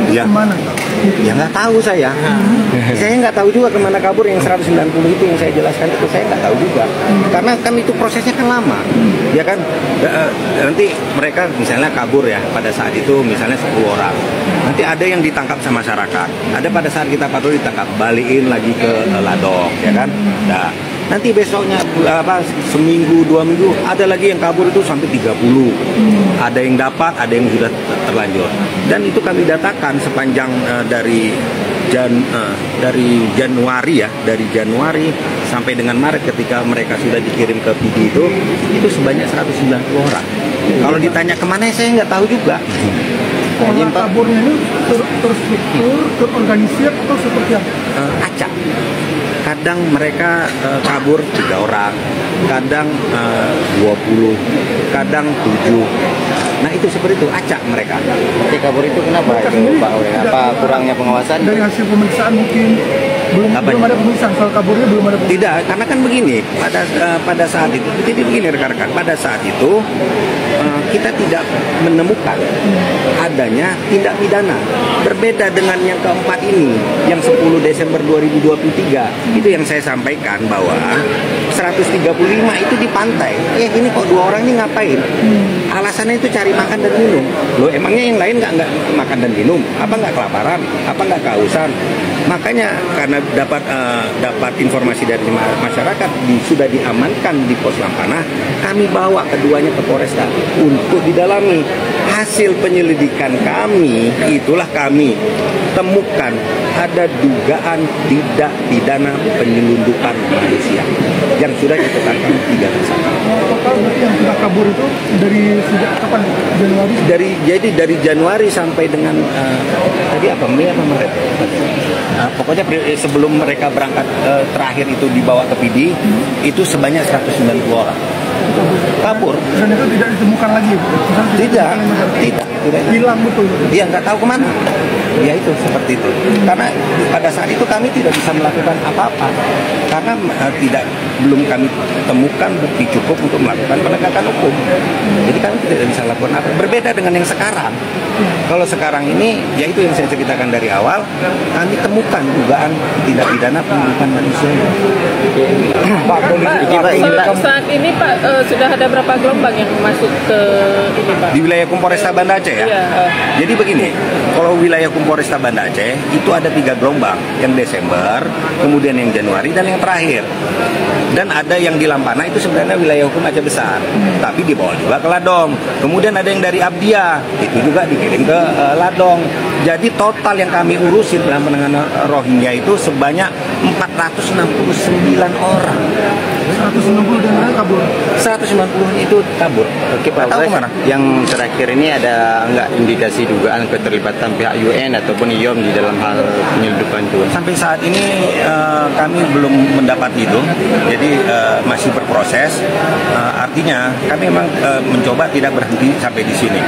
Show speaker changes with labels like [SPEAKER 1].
[SPEAKER 1] Ya.
[SPEAKER 2] Kemana?
[SPEAKER 1] Ya nggak tahu saya. Saya nggak tahu juga kemana kabur yang 190 itu yang saya jelaskan itu saya nggak tahu juga. Karena kan itu prosesnya kan lama, ya kan. Nanti mereka misalnya kabur ya pada saat itu misalnya 10 orang. Nanti ada yang ditangkap sama masyarakat. Ada pada saat kita patroli ditangkap, balikin lagi ke ladok, ya kan. Nah, nanti besoknya seminggu 2 minggu ada lagi yang kabur itu sampai 30. Ada yang dapat, ada yang sudah terlanjur. Dan itu kami datakan sepanjang dari Januari ya, dari Januari sampai dengan Maret ketika mereka sudah dikirim ke PD itu sebanyak 190 orang. Kalau ditanya kemana saya nggak tahu juga.
[SPEAKER 2] Pola kaburnya ini terstruktur, terorganisir atau seperti apa?
[SPEAKER 1] Acak. Kadang mereka kabur 3 orang, kadang 20, kadang 7. Nah itu seperti itu, acak mereka.
[SPEAKER 3] Oke, kabur itu kenapa itu Pak Oleh? Apa kurangnya pengawasan?
[SPEAKER 2] Dari hasil pemeriksaan mungkin belum ada pemeriksaan soal kaburnya, belum ada pemeriksaan.
[SPEAKER 1] Tidak, karena kan begini, pada saat itu, jadi begini rekan-rekan, pada saat itu kita tidak menemukan adanya tindak pidana. Berbeda dengan yang keempat ini, yang 10 Desember 2023, itu yang saya sampaikan bahwa 135 itu di pantai. Ini kok 2 orang ini ngapain? Alasannya itu cari makan dan minum. Loh, emangnya yang lain nggak makan dan minum? Apa nggak kelaparan? Apa nggak kehausan? Makanya karena dapat informasi dari masyarakat sudah diamankan di pos Lampana, kami bawa keduanya ke Polresta untuk didalami. Hasil penyelidikan kami, itulah kami temukan ada dugaan tidak pidana penyelundupan manusia yang sudah ditetapkan 3 tersangka.
[SPEAKER 2] Total berarti yang sudah kabur itu dari sejak kapan? Januari?
[SPEAKER 1] Dari Januari sampai dengan tadi apa Mei apa Maret? Pokoknya sebelum mereka berangkat terakhir itu dibawa ke PD itu sebanyak 190 orang. Kabur.
[SPEAKER 2] Dan itu tidak ditemukan lagi?
[SPEAKER 1] Tidak.
[SPEAKER 2] Hilang betul?
[SPEAKER 1] Dia nggak tahu kemana. Ya itu seperti itu. Karena pada saat itu kami tidak bisa melakukan apa-apa karena belum kami temukan bukti cukup untuk melakukan penegakan hukum. Jadi kami tidak bisa lakukan apa. Berbeda dengan yang sekarang. Kalau sekarang ini, ya itu yang saya ceritakan dari awal, kami temukan dugaan tidak pidana penyelundupan manusia.
[SPEAKER 4] Pak, saat ini Pak sudah ada berapa gelombang yang masuk ke ini Pak?
[SPEAKER 1] Di wilayah Polresta Banda Aceh ya?
[SPEAKER 4] Iya.
[SPEAKER 1] Jadi begini, kalau wilayah Polresta Banda Aceh itu ada 3 gelombang, yang Desember, kemudian yang Januari dan yang terakhir. Dan ada yang di Lampana itu sebenarnya wilayah hukum Aceh Besar, tapi dibawa juga ke Ladong. Kemudian ada yang dari Abdia, itu juga dikirim ke Ladong. Jadi total yang kami urusin dalam penanganan Rohingya itu sebanyak 469 orang.
[SPEAKER 2] 190 dan lain kabur?
[SPEAKER 1] 190 itu kabur.
[SPEAKER 3] Oke Pak Oleh, yang terakhir ini ada nggak indikasi dugaan keterlibatan pihak UN ataupun IOM di dalam hal penyelundupan itu?
[SPEAKER 1] Sampai saat ini kami belum mendapat itu, jadi masih berproses. Artinya kami memang mencoba tidak berhenti sampai di sini.